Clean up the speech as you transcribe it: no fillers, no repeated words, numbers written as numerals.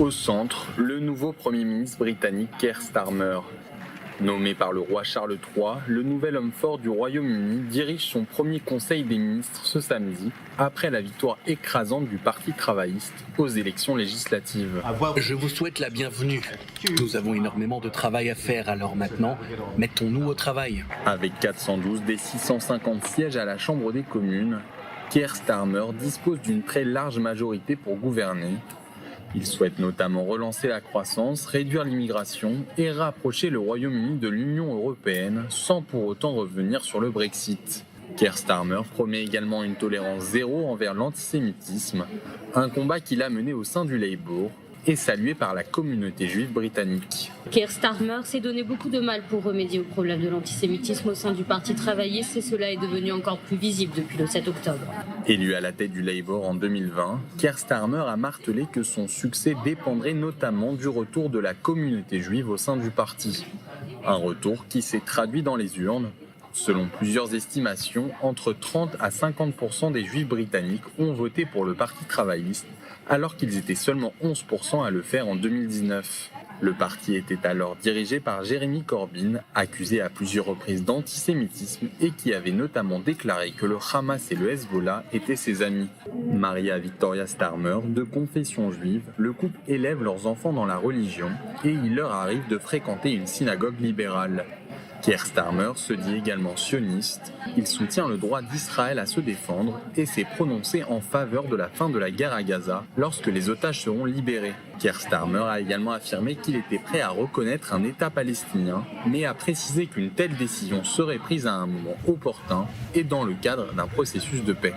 Au centre, le nouveau Premier ministre britannique Keir Starmer. Nommé par le roi Charles III, le nouvel homme fort du Royaume-Uni dirige son premier conseil des ministres ce samedi, après la victoire écrasante du Parti travailliste aux élections législatives. Je vous souhaite la bienvenue. Nous avons énormément de travail à faire, alors maintenant, mettons-nous au travail. Avec 412 des 650 sièges à la Chambre des communes, Keir Starmer dispose d'une très large majorité pour gouverner. Il souhaite notamment relancer la croissance, réduire l'immigration et rapprocher le Royaume-Uni de l'Union européenne sans pour autant revenir sur le Brexit. Keir Starmer promet également une tolérance zéro envers l'antisémitisme, un combat qu'il a mené au sein du Labour et salué par la communauté juive britannique. Keir Starmer s'est donné beaucoup de mal pour remédier au problème de l'antisémitisme au sein du Parti travailliste et cela est devenu encore plus visible depuis le 7 octobre. Élu à la tête du Labour en 2020, Keir Starmer a martelé que son succès dépendrait notamment du retour de la communauté juive au sein du parti. Un retour qui s'est traduit dans les urnes. Selon plusieurs estimations, entre 30 à 50% des juifs britanniques ont voté pour le Parti travailliste, alors qu'ils étaient seulement 11% à le faire en 2019. Le parti était alors dirigé par Jeremy Corbyn, accusé à plusieurs reprises d'antisémitisme et qui avait notamment déclaré que le Hamas et le Hezbollah étaient ses amis. Marié à Victoria Starmer, de confession juive, le couple élève leurs enfants dans la religion et il leur arrive de fréquenter une synagogue libérale. Keir Starmer se dit également sioniste, il soutient le droit d'Israël à se défendre et s'est prononcé en faveur de la fin de la guerre à Gaza lorsque les otages seront libérés. Keir Starmer a également affirmé qu'il était prêt à reconnaître un État palestinien, mais a précisé qu'une telle décision serait prise à un moment opportun et dans le cadre d'un processus de paix.